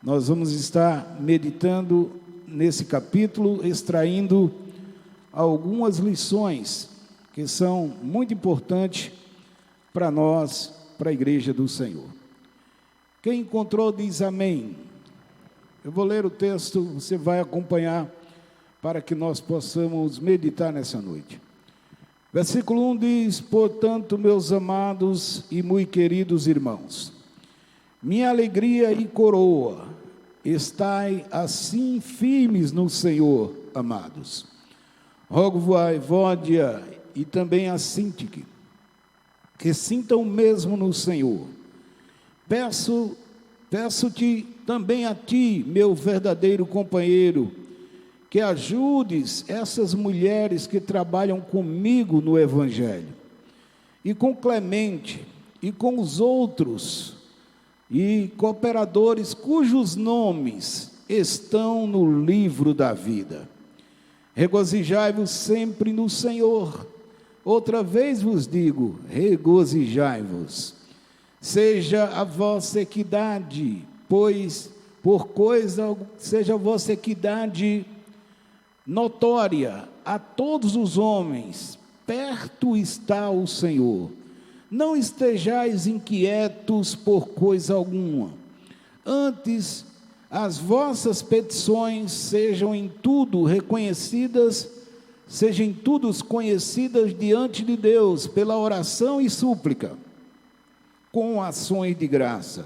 Nós vamos estar meditando nesse capítulo, extraindo algumas lições que são muito importantes para nós, para a igreja do Senhor. Quem encontrou diz amém. Eu vou ler o texto, você vai acompanhar para que nós possamos meditar nessa noite. Versículo 1 diz: portanto, meus amados e muito queridos irmãos, minha alegria e coroa, estai assim firmes no Senhor, amados. Rogo-vos a Evódia e também a Sintique, que sintam o mesmo no Senhor. Peço-te também a ti, meu verdadeiro companheiro, que ajudes essas mulheres que trabalham comigo no Evangelho, e com Clemente, e com os outros, e cooperadores cujos nomes estão no livro da vida. Regozijai-vos sempre no Senhor. Outra vez vos digo, regozijai-vos. Seja a vossa equidade, seja a vossa equidade notória a todos os homens, perto está o Senhor. Não estejais inquietos por coisa alguma, antes as vossas petições sejam em tudo conhecidas diante de Deus, pela oração e súplica, com ações de graça.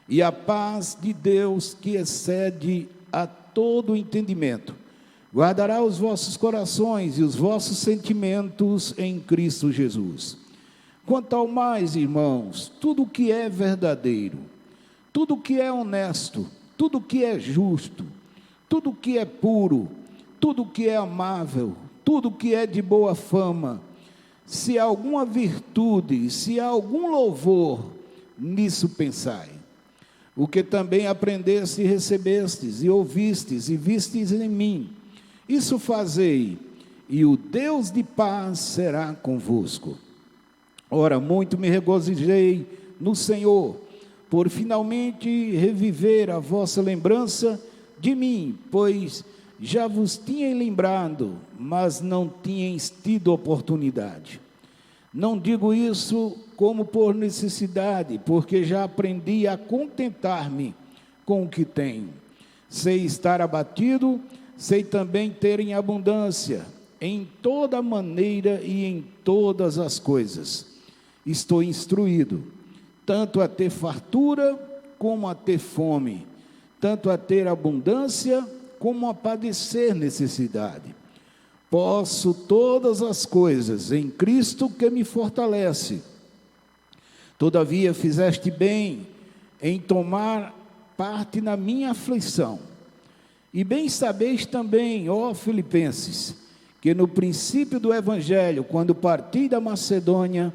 E a paz de Deus, que excede a todo entendimento, guardará os vossos corações e os vossos sentimentos em Cristo Jesus. Quanto ao mais, irmãos, tudo que é verdadeiro, tudo que é honesto, tudo que é justo, tudo que é puro, tudo que é amável, tudo que é de boa fama, se há alguma virtude, se há algum louvor, nisso pensai. O que também aprendeste e recebestes, e ouvistes, e vistes em mim, isso fazei, e o Deus de paz será convosco. Ora, muito me regozijei no Senhor, por finalmente reviver a vossa lembrança de mim, pois já vos tinha lembrado, mas não tinhais tido oportunidade. Não digo isso como por necessidade, porque já aprendi a contentar-me com o que tenho. Sei estar abatido, sei também ter em abundância, em toda maneira e em todas as coisas. Estou instruído, tanto a ter fartura, como a ter fome, tanto a ter abundância, como a padecer necessidade. Posso todas as coisas em Cristo que me fortalece. Todavia fizeste bem em tomar parte na minha aflição. E bem sabeis também, ó Filipenses, que no princípio do Evangelho, quando parti da Macedônia,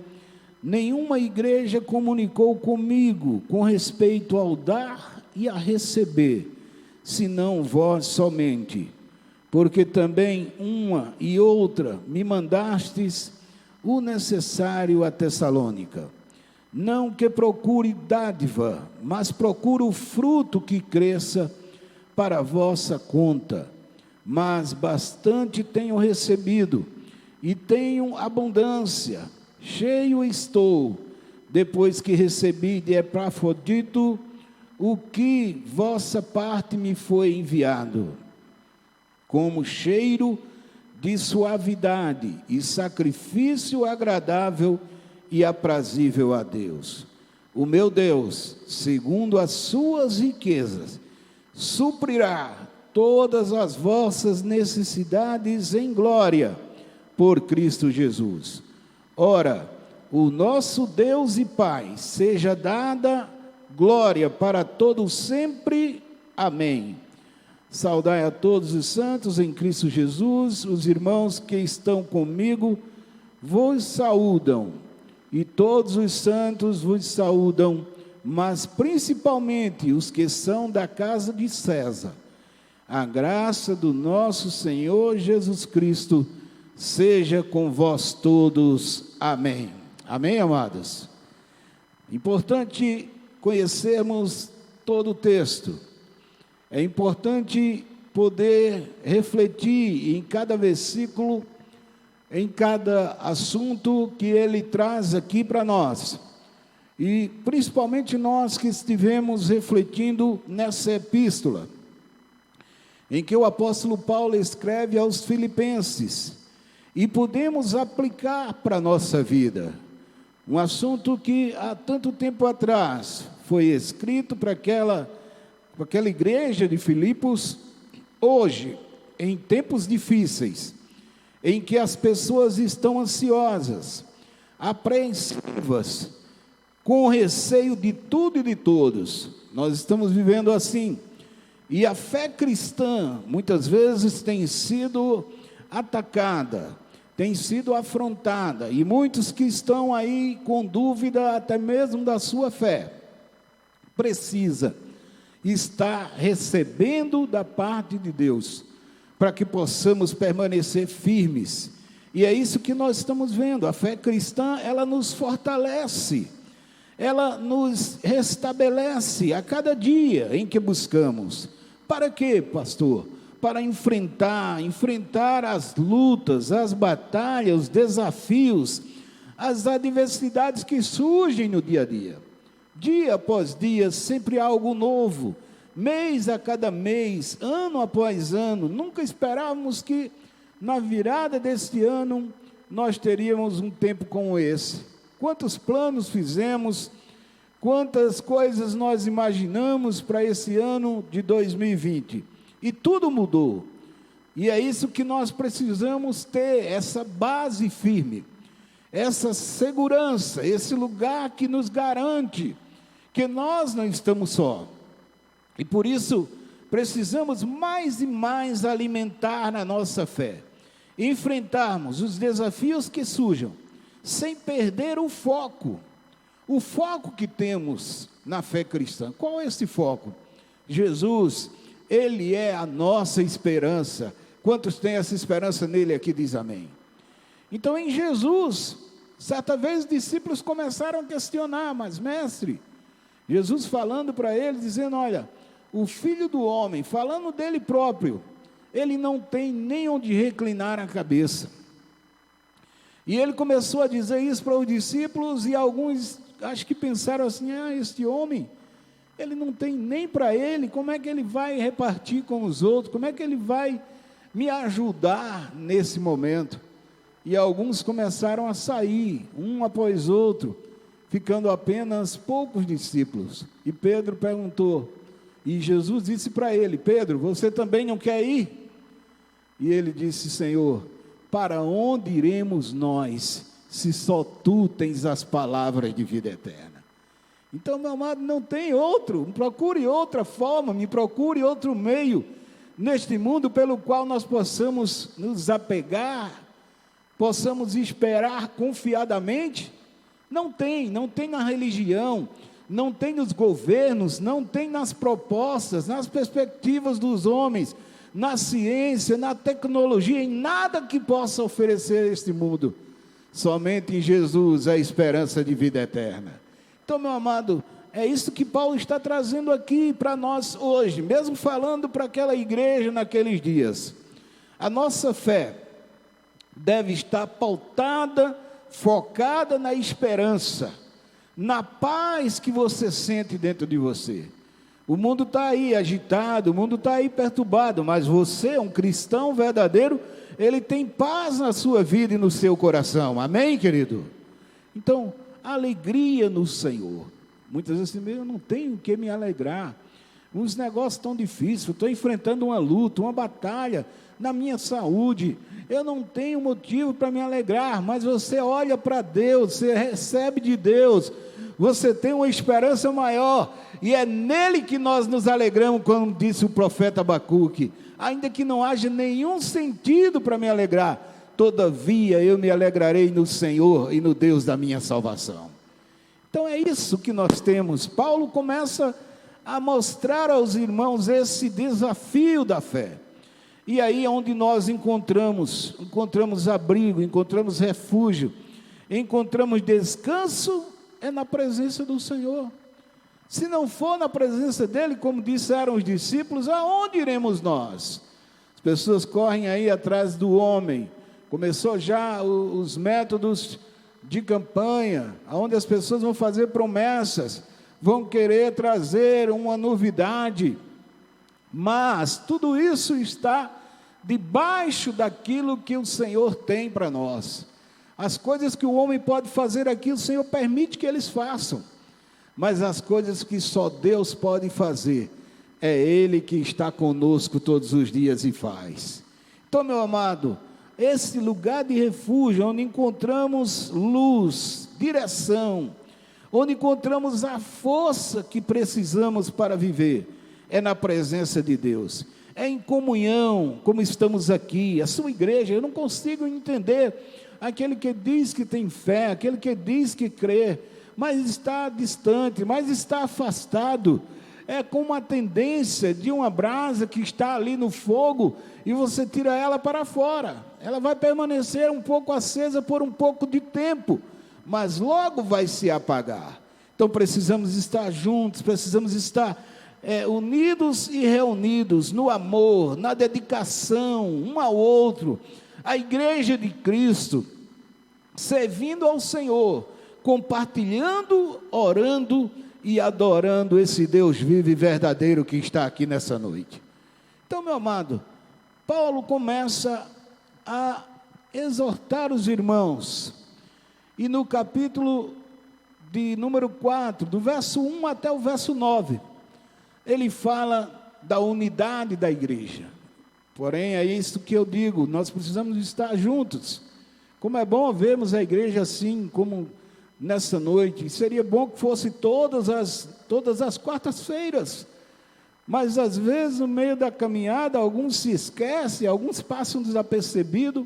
nenhuma igreja comunicou comigo com respeito ao dar e a receber, senão vós somente, porque também uma e outra me mandastes o necessário a Tessalônica. Não que procure dádiva, mas procuro o fruto que cresça para a vossa conta. Mas bastante tenho recebido, e tenho abundância, cheio estou, depois que recebi de Epafrodito o que vossa parte me foi enviado, como cheiro de suavidade e sacrifício agradável e aprazível a Deus. O meu Deus, segundo as suas riquezas, suprirá todas as vossas necessidades em glória, por Cristo Jesus. Ora, o nosso Deus e Pai, seja dada glória para todos sempre. Amém. Saudai a todos os santos em Cristo Jesus. Os irmãos que estão comigo vos saúdam, e todos os santos vos saúdam, mas principalmente os que são da casa de César. A graça do nosso Senhor Jesus Cristo seja com vós todos. Amém. Amém, amados? Importante conhecermos todo o texto. É importante poder refletir em cada versículo, em cada assunto que ele traz aqui para nós. E principalmente nós que estivemos refletindo nessa epístola, em que o apóstolo Paulo escreve aos Filipenses, e podemos aplicar para a nossa vida. Um assunto que há tanto tempo atrás foi escrito para aquela igreja de Filipos. Hoje, em tempos difíceis, em que as pessoas estão ansiosas, apreensivas, com receio de tudo e de todos, nós estamos vivendo assim. E a fé cristã, muitas vezes, tem sido atacada, tem sido afrontada, e muitos que estão aí com dúvida até mesmo da sua fé, precisa estar recebendo da parte de Deus, para que possamos permanecer firmes. E é isso que nós estamos vendo. A fé cristã, ela nos fortalece, ela nos restabelece a cada dia em que buscamos. Para quê, pastor? Para enfrentar as lutas, as batalhas, os desafios, as adversidades que surgem no dia a dia. Dia após dia, sempre há algo novo, mês a cada mês, ano após ano. Nunca esperávamos que na virada deste ano nós teríamos um tempo como esse. Quantos planos fizemos, quantas coisas nós imaginamos para esse ano de 2020. E tudo mudou. E é isso que nós precisamos ter, essa base firme, essa segurança, esse lugar que nos garante que nós não estamos só. E por isso, precisamos mais e mais alimentar na nossa fé, enfrentarmos os desafios que surjam, sem perder o foco que temos na fé cristã. Qual é esse foco? Jesus, Ele é a nossa esperança. Quantos têm essa esperança nele aqui, diz amém. Então, em Jesus, certa vez os discípulos começaram a questionar, mas mestre, Jesus falando para eles, dizendo, olha, o Filho do Homem, falando dele próprio, ele não tem nem onde reclinar a cabeça. E ele começou a dizer isso para os discípulos, e alguns, acho que pensaram assim, este homem, ele não tem nem para ele, como é que ele vai repartir com os outros, como é que ele vai me ajudar nesse momento? E alguns começaram a sair, um após outro, ficando apenas poucos discípulos. E Pedro perguntou, e Jesus disse para ele, Pedro, você também não quer ir? E ele disse, Senhor, para onde iremos nós, se só Tu tens as palavras de vida eterna? Então, meu amado, não tem outro, procure outra forma, me procure outro meio, neste mundo pelo qual nós possamos nos apegar, possamos esperar confiadamente. Não tem na religião, não tem nos governos, não tem nas propostas, nas perspectivas dos homens, na ciência, na tecnologia, em nada que possa oferecer este mundo. Somente em Jesus a esperança de vida eterna. Então, meu amado, é isso que Paulo está trazendo aqui para nós hoje, mesmo falando para aquela igreja naqueles dias. A nossa fé deve estar pautada, focada na esperança, na paz que você sente dentro de você. O mundo está aí agitado, o mundo está aí perturbado, mas você, um cristão verdadeiro, ele tem paz na sua vida e no seu coração, amém, querido? Então, alegria no Senhor. Muitas vezes eu não tenho o que me alegrar, uns negócios tão difíceis, estou enfrentando uma luta, uma batalha na minha saúde, eu não tenho motivo para me alegrar, mas você olha para Deus, você recebe de Deus, você tem uma esperança maior, e é nele que nós nos alegramos, como disse o profeta Abacuque, ainda que não haja nenhum sentido para me alegrar, todavia eu me alegrarei no Senhor e no Deus da minha salvação. Então é isso que nós temos. Paulo começa a mostrar aos irmãos esse desafio da fé, e aí é onde nós encontramos abrigo, encontramos refúgio, encontramos descanso, é na presença do Senhor. Se não for na presença dele, como disseram os discípulos, aonde iremos nós? As pessoas correm aí atrás do homem. Começou já os métodos de campanha, onde as pessoas vão fazer promessas, vão querer trazer uma novidade, mas tudo isso está debaixo daquilo que o Senhor tem para nós. As coisas que o homem pode fazer aqui, o Senhor permite que eles façam, mas as coisas que só Deus pode fazer, é Ele que está conosco todos os dias e faz. Então, meu amado, esse lugar de refúgio, onde encontramos luz, direção, onde encontramos a força que precisamos para viver, é na presença de Deus, é em comunhão, como estamos aqui, a sua igreja. Eu não consigo entender aquele que diz que tem fé, aquele que diz que crê, mas está distante, mas está afastado. É como uma tendência de uma brasa que está ali no fogo e você tira ela para fora. Ela vai permanecer um pouco acesa por um pouco de tempo, mas logo vai se apagar. Então precisamos estar juntos, precisamos estar unidos e reunidos no amor, na dedicação um ao outro. A igreja de Cristo, servindo ao Senhor, compartilhando, orando e adorando esse Deus vivo e verdadeiro que está aqui nessa noite. Então, meu amado, Paulo começa a exortar os irmãos, e no capítulo de número 4, do verso 1 até o verso 9, ele fala da unidade da igreja. Porém, é isso que eu digo, nós precisamos estar juntos. Como é bom vermos a igreja assim, como nessa noite. Seria bom que fosse todas as quartas-feiras, mas às vezes no meio da caminhada alguns se esquecem, alguns passam desapercebidos,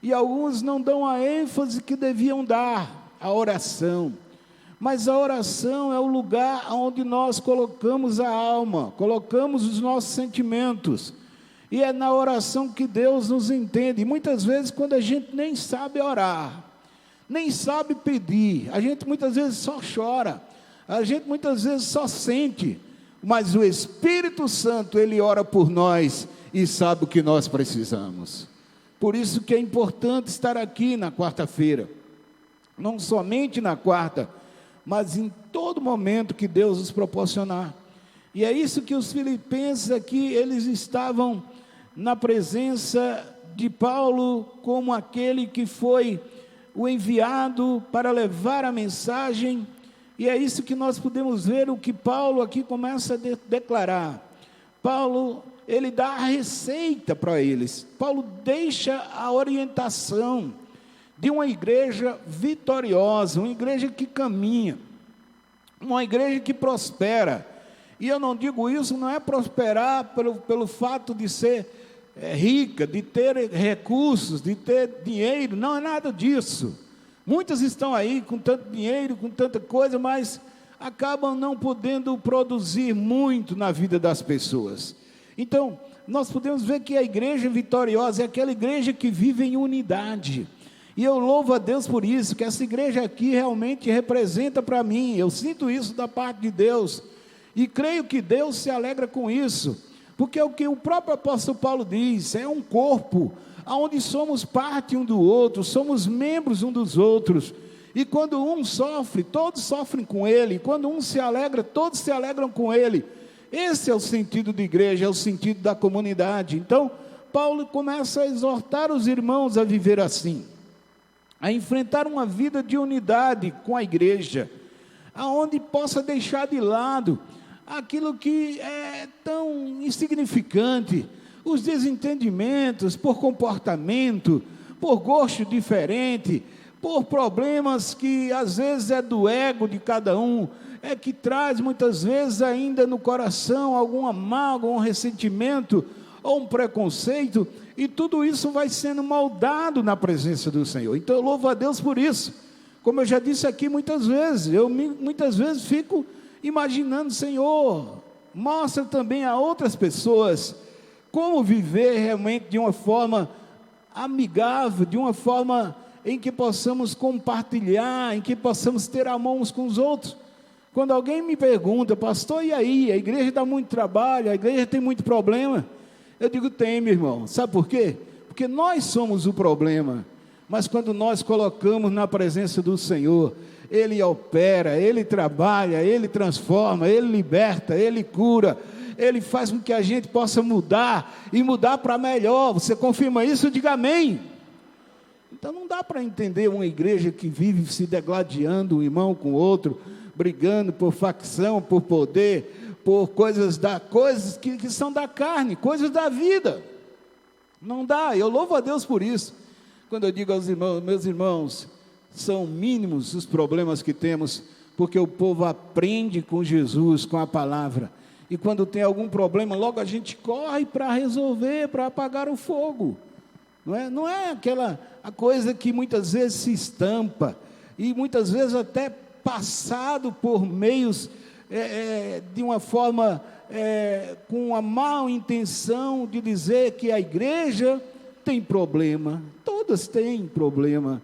e alguns não dão a ênfase que deviam dar à oração. Mas a oração é o lugar onde nós colocamos a alma, colocamos os nossos sentimentos, e é na oração que Deus nos entende. E muitas vezes, quando a gente nem sabe orar, nem sabe pedir, a gente muitas vezes só chora, a gente muitas vezes só sente, mas o Espírito Santo, Ele ora por nós e sabe o que nós precisamos. Por isso que é importante estar aqui na quarta-feira, não somente na quarta, mas em todo momento que Deus nos proporcionar. E é isso que os filipenses aqui, eles estavam na presença de Paulo, como aquele que foi o enviado para levar a mensagem, e é isso que nós podemos ver, o que Paulo aqui começa a declarar. Paulo, ele dá a receita para eles, Paulo deixa a orientação de uma igreja vitoriosa, uma igreja que caminha, uma igreja que prospera. E eu não digo isso, não é prosperar pelo fato de ser rica, de ter recursos, de ter dinheiro, não é nada disso. Muitas estão aí com tanto dinheiro, com tanta coisa, mas acabam não podendo produzir muito na vida das pessoas. Então, nós podemos ver que a igreja vitoriosa é aquela igreja que vive em unidade. E eu louvo a Deus por isso, que essa igreja aqui realmente representa para mim, eu sinto isso da parte de Deus, e creio que Deus se alegra com isso, porque é o que o próprio apóstolo Paulo diz, é um corpo, onde somos parte um do outro, somos membros um dos outros, e quando um sofre, todos sofrem com ele, quando um se alegra, todos se alegram com ele. Esse é o sentido de igreja, é o sentido da comunidade. Então, Paulo começa a exortar os irmãos a viver assim, a enfrentar uma vida de unidade com a igreja, aonde possa deixar de lado aquilo que é tão insignificante, os desentendimentos por comportamento, por gosto diferente, por problemas que às vezes é do ego de cada um, é que traz muitas vezes ainda no coração alguma mágoa, um ressentimento ou um preconceito, e tudo isso vai sendo moldado na presença do Senhor. Então eu louvo a Deus por isso. Como eu já disse aqui muitas vezes, muitas vezes fico imaginando, Senhor, mostra também a outras pessoas como viver realmente de uma forma amigável, de uma forma em que possamos compartilhar, em que possamos ter amor uns com os outros. Quando alguém me pergunta, pastor, e aí? A igreja dá muito trabalho, a igreja tem muito problema. Eu digo, tem, meu irmão. Sabe por quê? Porque nós somos o problema. Mas quando nós colocamos na presença do Senhor, Ele opera, Ele trabalha, Ele transforma, Ele liberta, Ele cura, Ele faz com que a gente possa mudar, e mudar para melhor. Você confirma isso? Diga amém. Então não dá para entender uma igreja que vive se degladiando um irmão com o outro, brigando por facção, por poder, por coisas que são da carne, coisas da vida. Não dá. Eu louvo a Deus por isso. Quando eu digo aos irmãos, meus irmãos, são mínimos os problemas que temos, porque o povo aprende com Jesus, com a palavra. E quando tem algum problema, logo a gente corre para resolver, para apagar o fogo. Não é a coisa que muitas vezes se estampa, e muitas vezes até passado por meios de uma forma com a má intenção de dizer que a igreja tem problema. Todas têm problema,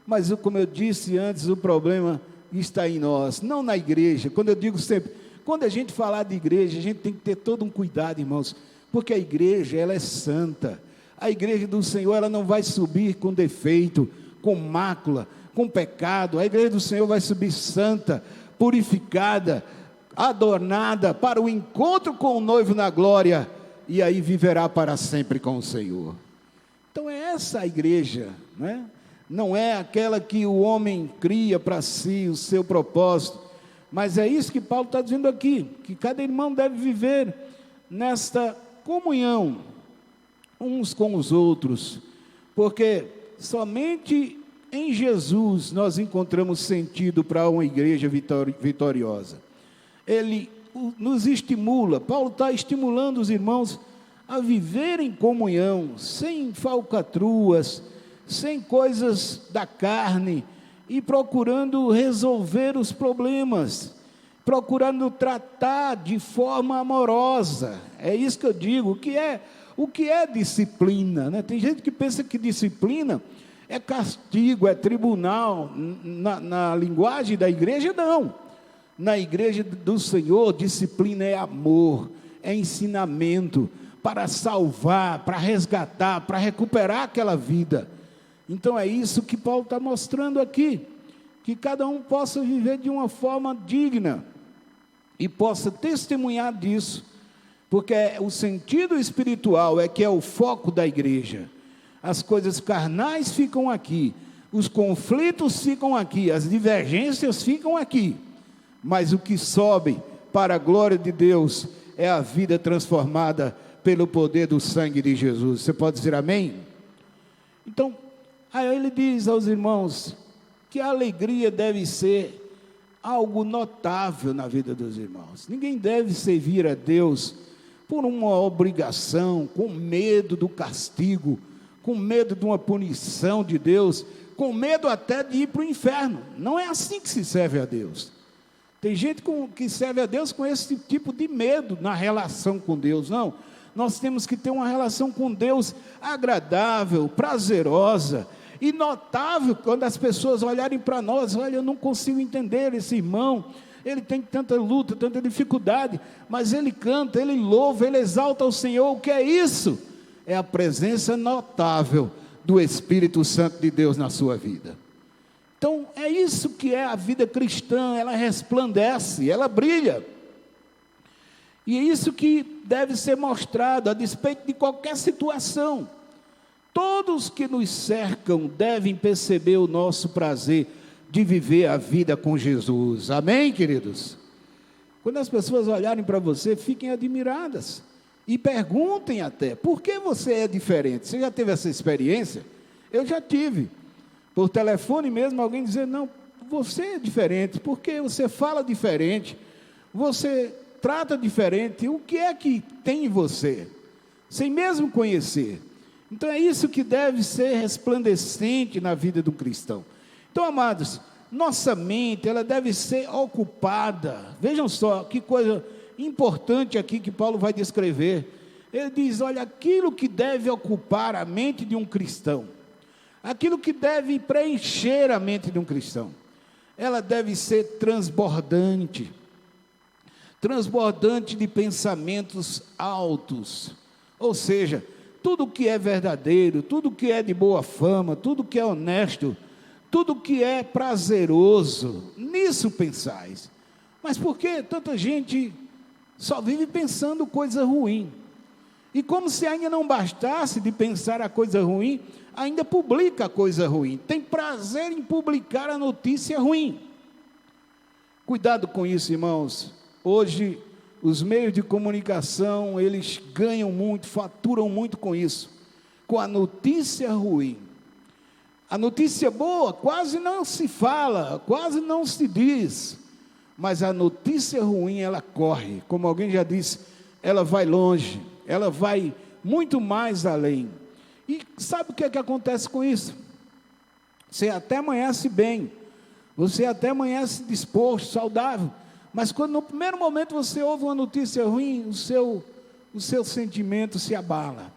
mas como eu disse antes, o problema está em nós, não na igreja. Quando eu digo sempre, quando a gente falar de igreja, a gente tem que ter todo um cuidado, irmãos, porque a igreja, ela é santa. A igreja do Senhor, ela não vai subir com defeito, com mácula, com pecado. A igreja do Senhor vai subir santa, purificada, adornada para o encontro com o noivo na glória, e aí viverá para sempre com o Senhor. Então é essa a igreja, né? Não é aquela que o homem cria para si, o seu propósito, mas é isso que Paulo está dizendo aqui, que cada irmão deve viver nesta comunhão uns com os outros, porque somente em Jesus nós encontramos sentido para uma igreja vitoriosa. Ele nos estimula, Paulo está estimulando os irmãos a viver em comunhão, sem falcatruas, sem coisas da carne, e procurando resolver os problemas, procurando tratar de forma amorosa. É isso que eu digo. O que é disciplina, né? Tem gente que pensa que disciplina é castigo, é tribunal. Na linguagem da igreja, não. Na igreja do Senhor, disciplina é amor, é ensinamento para salvar, para resgatar, para recuperar aquela vida. Então é isso que Paulo está mostrando aqui, que cada um possa viver de uma forma digna e possa testemunhar disso, porque o sentido espiritual é que é o foco da igreja. As coisas carnais ficam aqui, os conflitos ficam aqui, as divergências ficam aqui, mas o que sobe para a glória de Deus é a vida transformada pelo poder do sangue de Jesus. Você pode dizer amém? Então, aí ele diz aos irmãos que a alegria deve ser algo notável na vida dos irmãos. Ninguém deve servir a Deus por uma obrigação, com medo do castigo, com medo de uma punição de Deus, com medo até de ir para o inferno. Não é assim que se serve a Deus. Tem gente que serve a Deus com esse tipo de medo na relação com Deus. Não, nós temos que ter uma relação com Deus agradável, prazerosa e notável. Quando as pessoas olharem para nós, olha, eu não consigo entender esse irmão, ele tem tanta luta, tanta dificuldade, mas ele canta, ele louva, ele exalta o Senhor. O que é isso? É a presença notável do Espírito Santo de Deus na sua vida. Então, é isso que é a vida cristã, ela resplandece, ela brilha. E é isso que deve ser mostrado, a despeito de qualquer situação. Todos que nos cercam devem perceber o nosso prazer de viver a vida com Jesus. Amém, queridos? Quando as pessoas olharem para você, fiquem admiradas. E perguntem até, por que você é diferente? Você já teve essa experiência? Eu já tive. Por telefone mesmo, alguém dizer, não, você é diferente, porque você fala diferente, você trata diferente, o que é que tem em você? Sem mesmo conhecer. Então é isso que deve ser resplandecente na vida do cristão. Então, amados, nossa mente, ela deve ser ocupada. Vejam só, que coisa importante aqui que Paulo vai descrever. Ele diz, olha, aquilo que deve ocupar a mente de um cristão, aquilo que deve preencher a mente de um cristão, ela deve ser transbordante, transbordante de pensamentos altos. Ou seja, tudo que é verdadeiro, tudo que é de boa fama, tudo que é honesto, tudo que é prazeroso, nisso pensais. Mas por que tanta gente só vive pensando coisa ruim? E como se ainda não bastasse de pensar a coisa ruim, ainda publica a coisa ruim. Tem prazer em publicar a notícia ruim. Cuidado com isso, irmãos. Hoje, os meios de comunicação, eles ganham muito, faturam muito com isso, com a notícia ruim. A notícia boa quase não se fala, quase não se diz, mas a notícia ruim, ela corre, como alguém já disse, ela vai longe, ela vai muito mais além. E sabe o que é que acontece com isso? Você até amanhece bem, você até amanhece disposto, saudável, mas quando no primeiro momento você ouve uma notícia ruim, o seu sentimento se abala.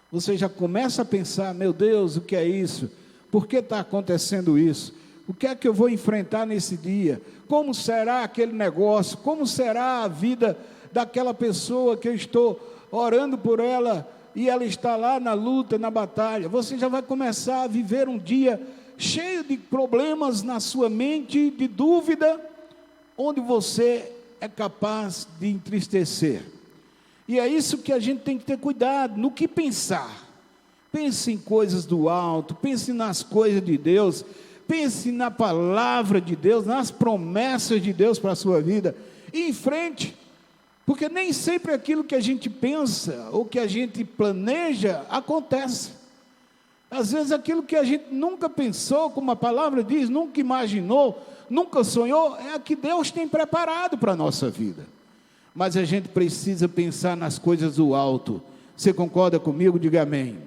Você já começa a pensar, meu Deus, o que é isso? Por que está acontecendo isso? O que é que eu vou enfrentar nesse dia? Como será aquele negócio? Como será a vida daquela pessoa que eu estou orando por ela e ela está lá na luta, na batalha? Você já vai começar a viver um dia cheio de problemas na sua mente, de dúvida, onde você é capaz de entristecer. E é isso que a gente tem que ter cuidado, no que pensar. Pense em coisas do alto, pense nas coisas de Deus, pense na palavra de Deus, nas promessas de Deus para a sua vida, e em frente, porque nem sempre aquilo que a gente pensa, ou que a gente planeja, acontece. Às vezes aquilo que a gente nunca pensou, como a palavra diz, nunca imaginou, nunca sonhou, é o que Deus tem preparado para a nossa vida. Mas a gente precisa pensar nas coisas do alto. Você concorda comigo? Diga amém.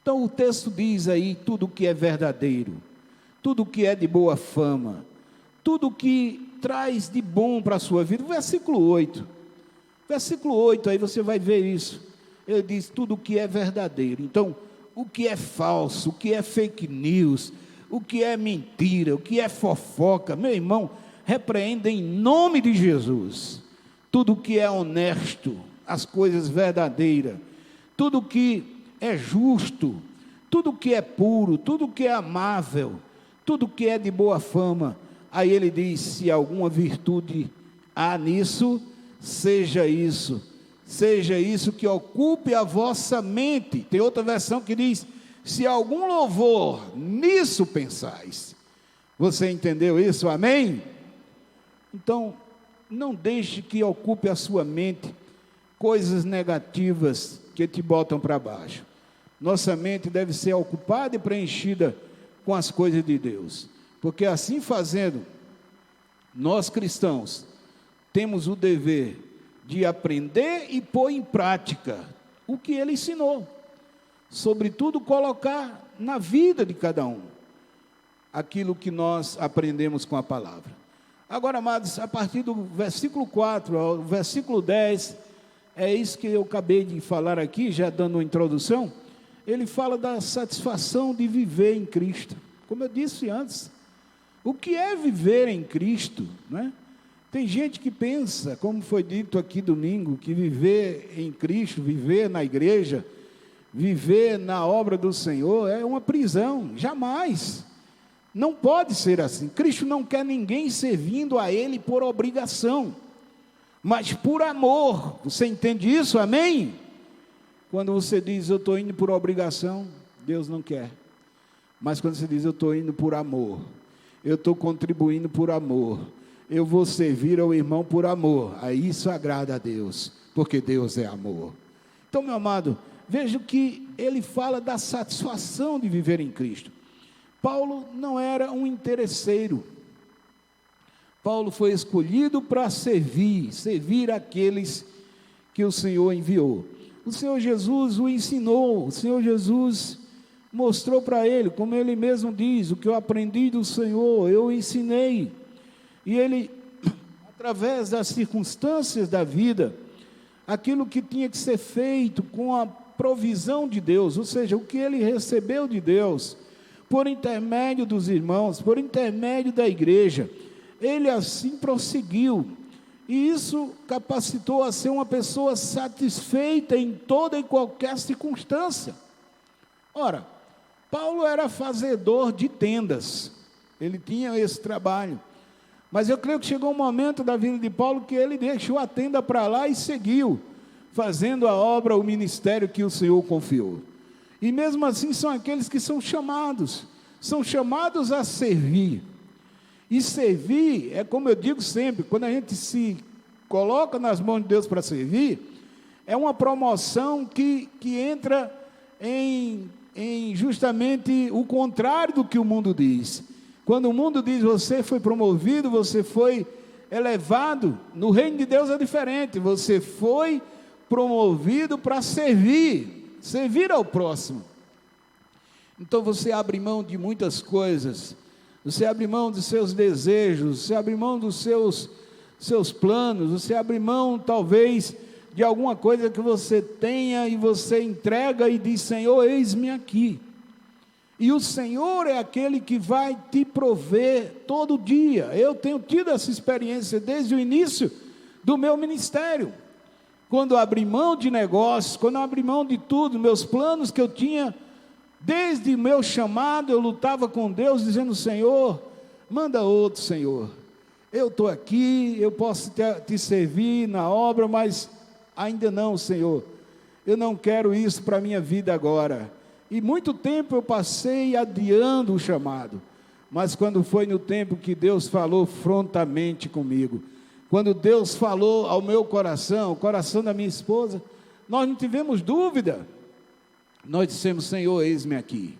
Então o texto diz aí, tudo que é verdadeiro, tudo que é de boa fama, tudo que traz de bom para a sua vida. Versículo 8, aí você vai ver isso. Ele diz, tudo que é verdadeiro. Então, o que é falso, o que é fake news, o que é mentira, o que é fofoca, meu irmão, repreenda em nome de Jesus. Tudo que é honesto, as coisas verdadeiras, tudo que é justo, tudo que é puro, tudo que é amável, tudo que é de boa fama. Aí ele diz, se alguma virtude há nisso, seja isso que ocupe a vossa mente. Tem outra versão que diz, se algum louvor, nisso pensais. Você entendeu isso? Amém? Então, não deixe que ocupe a sua mente coisas negativas que te botam para baixo. Nossa mente deve ser ocupada e preenchida com as coisas de Deus, porque assim fazendo, nós cristãos temos o dever de aprender e pôr em prática o que ele ensinou, sobretudo colocar na vida de cada um aquilo que nós aprendemos com a palavra. Agora, amados, a partir do versículo 4 ao versículo 10, é isso que eu acabei de falar aqui, já dando uma introdução. Ele fala da satisfação de viver em Cristo. Como eu disse antes, o que é viver em Cristo, né? Tem gente que pensa, como foi dito aqui domingo, que viver em Cristo, viver na igreja, viver na obra do Senhor é uma prisão. Jamais. Não pode ser assim. Cristo não quer ninguém servindo a Ele por obrigação, mas por amor. Você entende isso? Amém? Quando você diz, eu estou indo por obrigação, Deus não quer. Mas quando você diz, eu estou indo por amor, eu estou contribuindo por amor, eu vou servir ao irmão por amor, aí isso agrada a Deus, porque Deus é amor. Então, meu amado, veja que ele fala da satisfação de viver em Cristo. Paulo não era um interesseiro. Paulo foi escolhido para servir aqueles que o Senhor enviou. O Senhor Jesus o ensinou, o Senhor Jesus mostrou para ele, como ele mesmo diz, o que eu aprendi do Senhor, eu ensinei. E ele, através das circunstâncias da vida, aquilo que tinha que ser feito com a provisão de Deus, ou seja, o que ele recebeu de Deus, por intermédio dos irmãos, por intermédio da igreja, ele assim prosseguiu. e isso capacitou a ser uma pessoa satisfeita em toda e qualquer circunstância. Ora, Paulo era fazedor de tendas, ele tinha esse trabalho, mas eu creio que chegou um momento da vida de Paulo que ele deixou a tenda para lá e seguiu, fazendo a obra, o ministério que o Senhor confiou. E mesmo assim são aqueles que são chamados a servir. E servir é, como eu digo sempre, quando a gente se coloca nas mãos de Deus para servir, é uma promoção que entra em justamente o contrário do que o mundo diz. Quando o mundo diz você foi promovido, você foi elevado, no reino de Deus é diferente, você foi promovido para servir ao próximo. Então você abre mão de muitas coisas, você abre mão dos seus desejos, você abre mão dos seus planos, você abre mão talvez de alguma coisa que você tenha e você entrega e diz: Senhor, eis-me aqui. E o Senhor é aquele que vai te prover todo dia. Eu tenho tido essa experiência desde o início do meu ministério. Quando eu abri mão de negócios, quando eu abri mão de tudo, meus planos que eu tinha, desde o meu chamado, eu lutava com Deus, dizendo: Senhor, manda outro, Senhor. Eu estou aqui, eu posso te servir na obra, mas ainda não, Senhor. Eu não quero isso para a minha vida agora. E muito tempo eu passei adiando o chamado. Mas quando foi no tempo que Deus falou frontamente comigo, quando Deus falou ao meu coração, o coração da minha esposa, nós não tivemos dúvida. Nós dissemos: Senhor, eis-me aqui.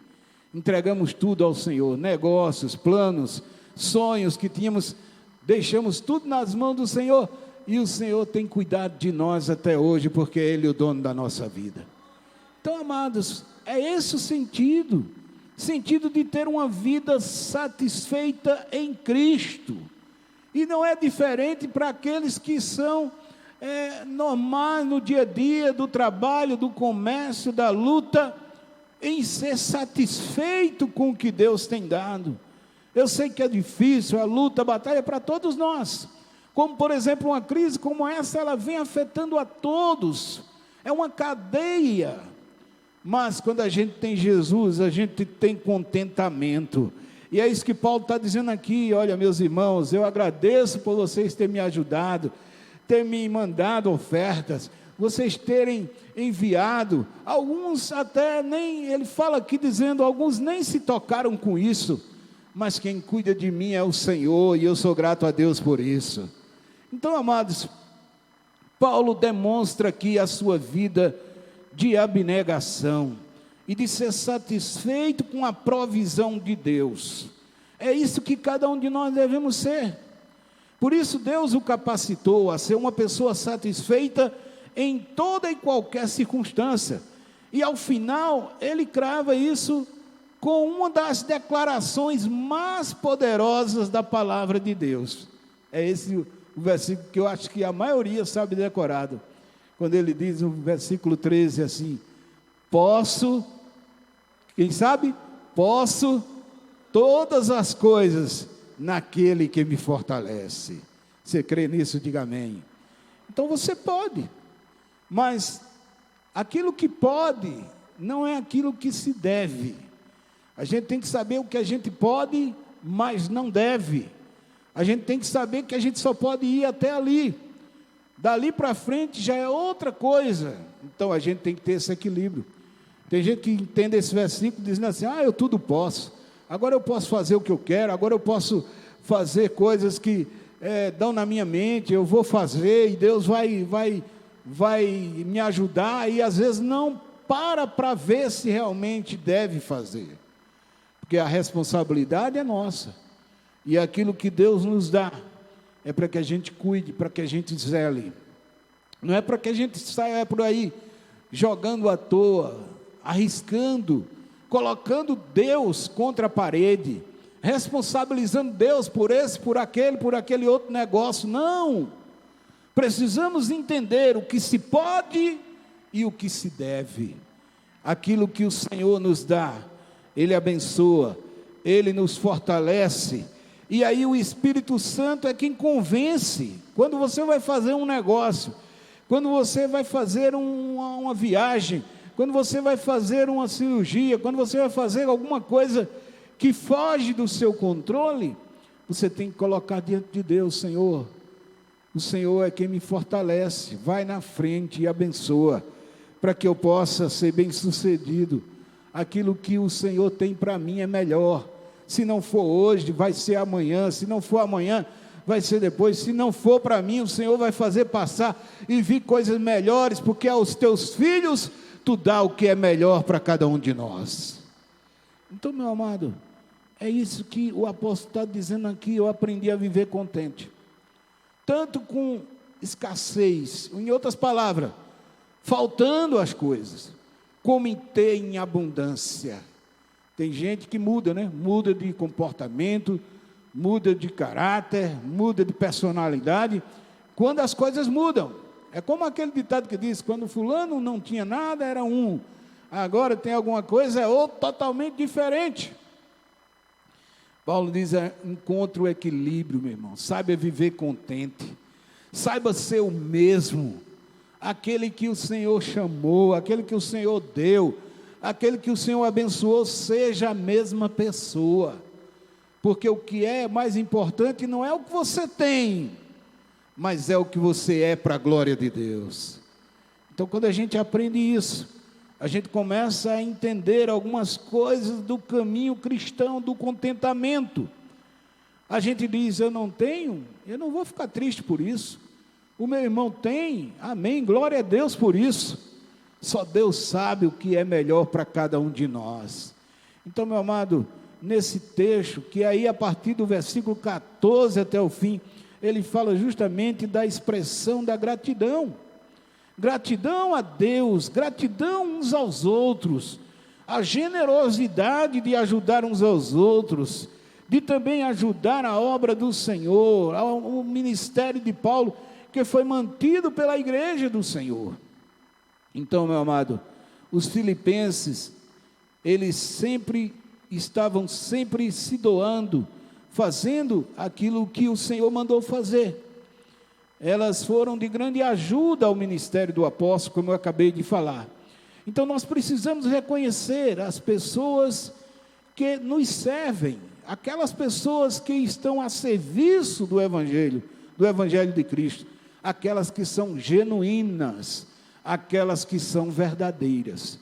Entregamos tudo ao Senhor, negócios, planos, sonhos que tínhamos, deixamos tudo nas mãos do Senhor, e o Senhor tem cuidado de nós até hoje, porque Ele é o dono da nossa vida. Então, amados, é esse o sentido de ter uma vida satisfeita em Cristo, e não é diferente para aqueles que são normais no dia a dia, do trabalho, do comércio, da luta, em ser satisfeito com o que Deus tem dado. Eu sei que é difícil, a luta, a batalha é para todos nós, como por exemplo uma crise como essa, ela vem afetando a todos, é uma cadeia, mas quando a gente tem Jesus, a gente tem contentamento, e é isso que Paulo está dizendo aqui. Olha, meus irmãos, eu agradeço por vocês terem me ajudado, terem me mandado ofertas, vocês terem enviado, alguns até nem, ele fala aqui dizendo, alguns nem se tocaram com isso, mas quem cuida de mim é o Senhor, e eu sou grato a Deus por isso. Então, amados, Paulo demonstra aqui a sua vida de abnegação, e de ser satisfeito com a provisão de Deus. É isso que cada um de nós devemos ser. Por isso Deus o capacitou a ser uma pessoa satisfeita em toda e qualquer circunstância. E ao final, ele crava isso com uma das declarações mais poderosas da palavra de Deus. É esse o versículo que eu acho que a maioria sabe decorado. Quando ele diz no versículo 13 assim: posso, quem sabe? Posso todas as coisas naquele que me fortalece. Você crê nisso? Diga amém. Então você pode, mas aquilo que pode não é aquilo que se deve. A gente tem que saber o que a gente pode, mas não deve. A gente tem que saber que a gente só pode ir até ali. Dali para frente já é outra coisa. Então a gente tem que ter esse equilíbrio. Tem gente que entende esse versículo dizendo assim: eu tudo posso, agora eu posso fazer o que eu quero, agora eu posso fazer coisas que dão na minha mente, eu vou fazer e Deus vai me ajudar, e às vezes não para ver se realmente deve fazer, porque a responsabilidade é nossa, e aquilo que Deus nos dá é para que a gente cuide, para que a gente zele, não é para que a gente saia por aí jogando à toa, arriscando, colocando Deus contra a parede, responsabilizando Deus por esse, por aquele outro negócio. Não, precisamos entender o que se pode e o que se deve. Aquilo que o Senhor nos dá, Ele abençoa, Ele nos fortalece, E aí o Espírito Santo é quem convence. Quando você vai fazer um negócio, quando você vai fazer uma viagem, quando você vai fazer uma cirurgia, quando você vai fazer alguma coisa que foge do seu controle, você tem que colocar diante de Deus: Senhor, o Senhor é quem me fortalece, vai na frente e abençoa, para que eu possa ser bem sucedido. Aquilo que o Senhor tem para mim é melhor. Se não for hoje, vai ser amanhã. Se não for amanhã, vai ser depois. Se não for para mim, o Senhor vai fazer passar e vir coisas melhores, porque aos teus filhos tu dá o que é melhor para cada um de nós. Então, meu amado, é isso que o apóstolo está dizendo aqui. Eu aprendi a viver contente, tanto com escassez, em outras palavras, faltando as coisas, como em ter em abundância. Tem gente que muda, né? Muda de comportamento, muda de caráter, muda de personalidade, quando as coisas mudam. É como aquele ditado que diz: quando fulano não tinha nada, era um, agora tem alguma coisa, é outro totalmente diferente. Paulo diz: encontre o equilíbrio, meu irmão, saiba viver contente, saiba ser o mesmo, aquele que o Senhor chamou, aquele que o Senhor deu, aquele que o Senhor abençoou, seja a mesma pessoa, porque o que é mais importante não é o que você tem, mas é o que você é para a glória de Deus. Então, quando a gente aprende isso, a gente começa a entender algumas coisas do caminho cristão, do contentamento. A gente diz: eu não tenho, eu não vou ficar triste por isso. O meu irmão tem, amém, glória a Deus por isso. Só Deus sabe o que é melhor para cada um de nós. Então, meu amado, nesse texto, que aí a partir do versículo 14 até o fim, ele fala justamente da expressão da gratidão. Gratidão a Deus, gratidão uns aos outros, a generosidade de ajudar uns aos outros, de também ajudar a obra do Senhor, o ministério de Paulo, que foi mantido pela igreja do Senhor. Então, meu amado, os filipenses, eles estavam sempre se doando, fazendo aquilo que o Senhor mandou fazer. Elas foram de grande ajuda ao ministério do apóstolo, como eu acabei de falar. Então nós precisamos reconhecer as pessoas que nos servem, aquelas pessoas que estão a serviço do Evangelho de Cristo, aquelas que são genuínas, aquelas que são verdadeiras,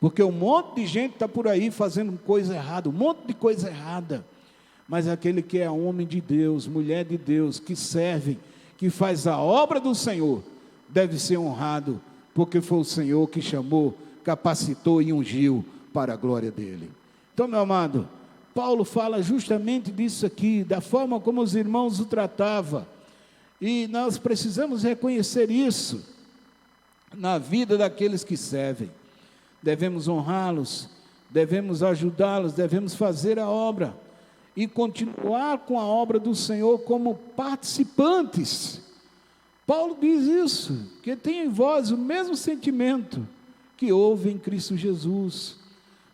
porque um monte de gente está por aí fazendo coisa errada, um monte de coisa errada, mas aquele que é homem de Deus, mulher de Deus, que serve, que faz a obra do Senhor, deve ser honrado, porque foi o Senhor que chamou, capacitou e ungiu para a glória dele. Então, meu amado, Paulo fala justamente disso aqui, da forma como os irmãos o tratavam, e nós precisamos reconhecer isso na vida daqueles que servem. Devemos honrá-los, devemos ajudá-los, devemos fazer a obra e continuar com a obra do Senhor como participantes. Paulo diz isso, que tem em vós o mesmo sentimento que houve em Cristo Jesus,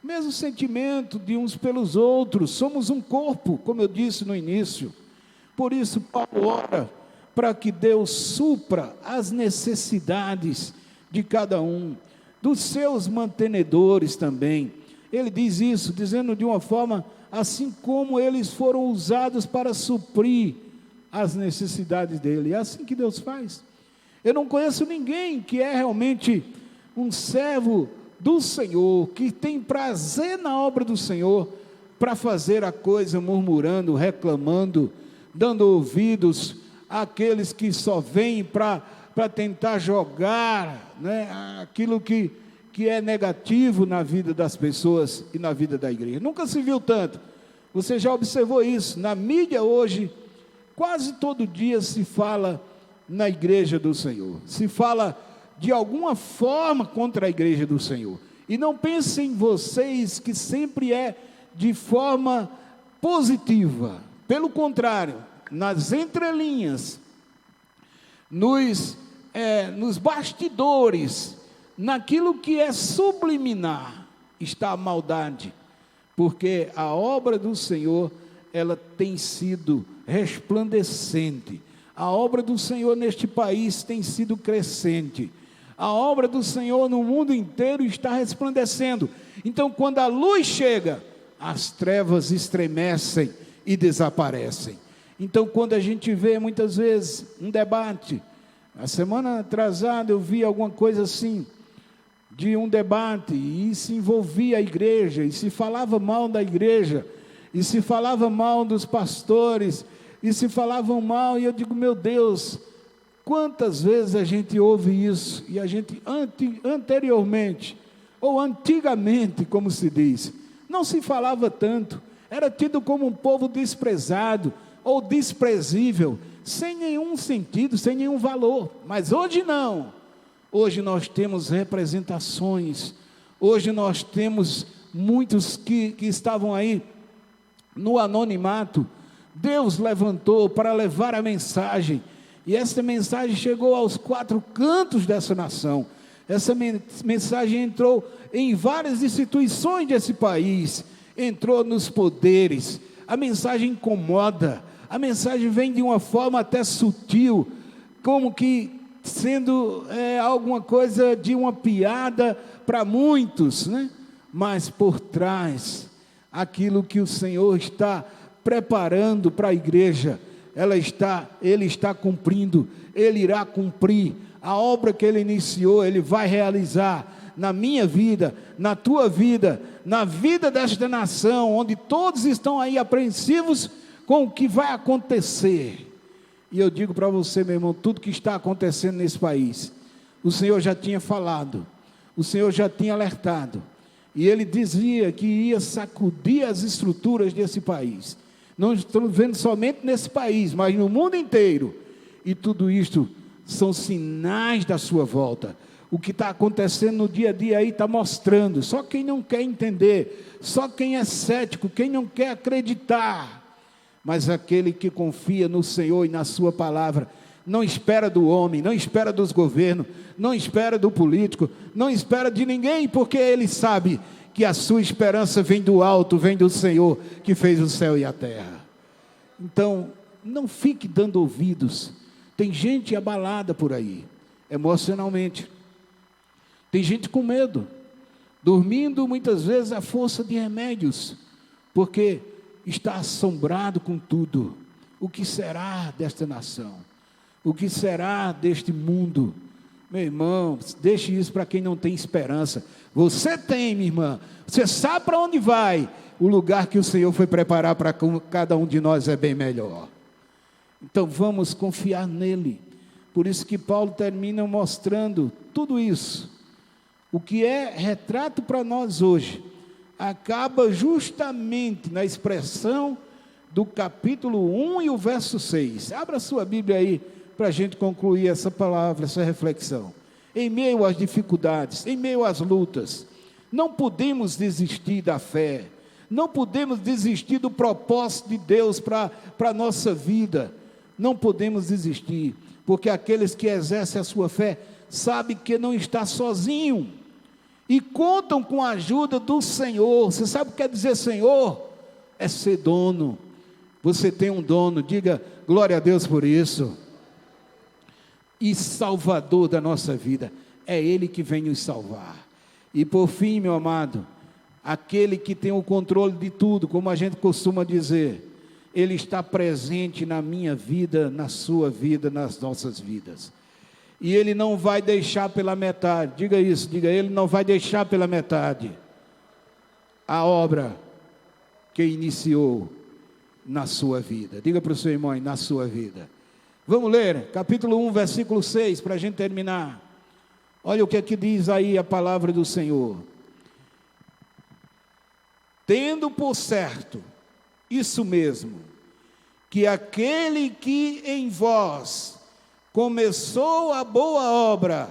mesmo sentimento de uns pelos outros, somos um corpo, como eu disse no início. Por isso Paulo ora para que Deus supra as necessidades de cada um, dos seus mantenedores também. Ele diz isso, dizendo de uma forma assim como eles foram usados para suprir as necessidades dele. É assim que Deus faz. Eu não conheço ninguém que é realmente um servo do Senhor, que tem prazer na obra do Senhor, para fazer a coisa murmurando, reclamando, dando ouvidos àqueles que só vêm para tentar jogar, né, aquilo que é negativo na vida das pessoas e na vida da igreja. Nunca se viu tanto. Você já observou isso? Na mídia hoje, quase todo dia se fala na igreja do Senhor. Se fala de alguma forma contra a igreja do Senhor. E não pensem vocês que sempre é de forma positiva. Pelo contrário, nas entrelinhas, nos bastidores, naquilo que é subliminar, está a maldade, porque a obra do Senhor ela tem sido resplandecente. A obra do Senhor neste país tem sido crescente. A obra do Senhor no mundo inteiro está resplandecendo. Então, quando a luz chega, as trevas estremecem e desaparecem. Então, quando a gente vê muitas vezes um debate, a semana atrasada eu vi alguma coisa assim, de um debate, e se envolvia a igreja, e se falava mal da igreja, e se falava mal dos pastores, e se falavam mal, e eu digo, meu Deus, quantas vezes a gente ouve isso, e a gente anteriormente, ou antigamente, como se diz, não se falava tanto, era tido como um povo desprezado, ou desprezível, sem nenhum sentido, sem nenhum valor, mas hoje não. Hoje nós temos representações, hoje nós temos muitos que estavam aí no anonimato. Deus levantou para levar a mensagem, e essa mensagem chegou aos 4 cantos dessa nação. Essa mensagem entrou em várias instituições desse país, entrou nos poderes. A mensagem incomoda, a mensagem vem de uma forma até sutil, como que sendo alguma coisa de uma piada para muitos, né? Mas por trás, aquilo que o Senhor está preparando para a igreja, Ele está cumprindo, Ele irá cumprir, a obra que Ele iniciou, Ele vai realizar, na minha vida, na tua vida, na vida desta nação, onde todos estão aí apreensivos com o que vai acontecer. E eu digo para você, meu irmão, tudo que está acontecendo nesse país, o Senhor já tinha falado, o Senhor já tinha alertado, e Ele dizia que ia sacudir as estruturas desse país. Não estamos vendo somente nesse país, mas no mundo inteiro, e tudo isto são sinais da sua volta. O que está acontecendo no dia a dia aí está mostrando, só quem não quer entender, só quem é cético, quem não quer acreditar, mas aquele que confia no Senhor e na sua palavra, não espera do homem, não espera dos governos, não espera do político, não espera de ninguém, porque ele sabe que a sua esperança vem do alto, vem do Senhor, que fez o céu e a terra. Então, não fique dando ouvidos. Tem gente abalada por aí, emocionalmente. Tem gente com medo, dormindo muitas vezes à força de remédios, porque está assombrado com tudo. O que será desta nação? O que será deste mundo? Meu irmão, deixe isso para quem não tem esperança. Você tem, minha irmã, você sabe para onde vai. O lugar que o Senhor foi preparar para cada um de nós é bem melhor. Então vamos confiar nele. Por isso que Paulo termina mostrando tudo isso. O que é retrato para nós hoje, acaba justamente na expressão do capítulo 1 e o verso 6. Abra sua Bíblia aí, para a gente concluir essa palavra, essa reflexão. Em meio às dificuldades, em meio às lutas, não podemos desistir da fé, não podemos desistir do propósito de Deus para a nossa vida, não podemos desistir, porque aqueles que exercem a sua fé, sabem que não está sozinho, e contam com a ajuda do Senhor. Você sabe o que quer dizer Senhor? É ser dono. Você tem um dono, diga glória a Deus por isso. E Salvador da nossa vida, é Ele que vem nos salvar. E por fim, meu amado, aquele que tem o controle de tudo, como a gente costuma dizer, Ele está presente na minha vida, na sua vida, nas nossas vidas. E Ele não vai deixar pela metade, diga isso, diga, Ele não vai deixar pela metade a obra que iniciou na sua vida. Diga para o seu irmão, na sua vida. Vamos ler, capítulo 1, versículo 6, para a gente terminar. Olha o que é que diz aí a palavra do Senhor. Tendo por certo, isso mesmo, que aquele que em vós começou a boa obra,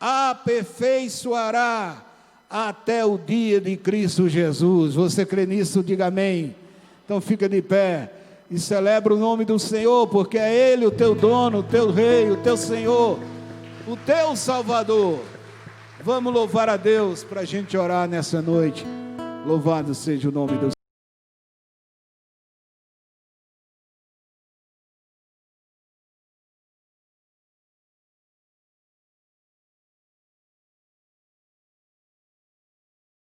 aperfeiçoará até o dia de Cristo Jesus. Você crê nisso? Diga amém. Então fica de pé e celebra o nome do Senhor, porque é Ele o teu dono, o teu rei, o teu Senhor, o teu Salvador. Vamos louvar a Deus para a gente orar nessa noite. Louvado seja o nome do Senhor.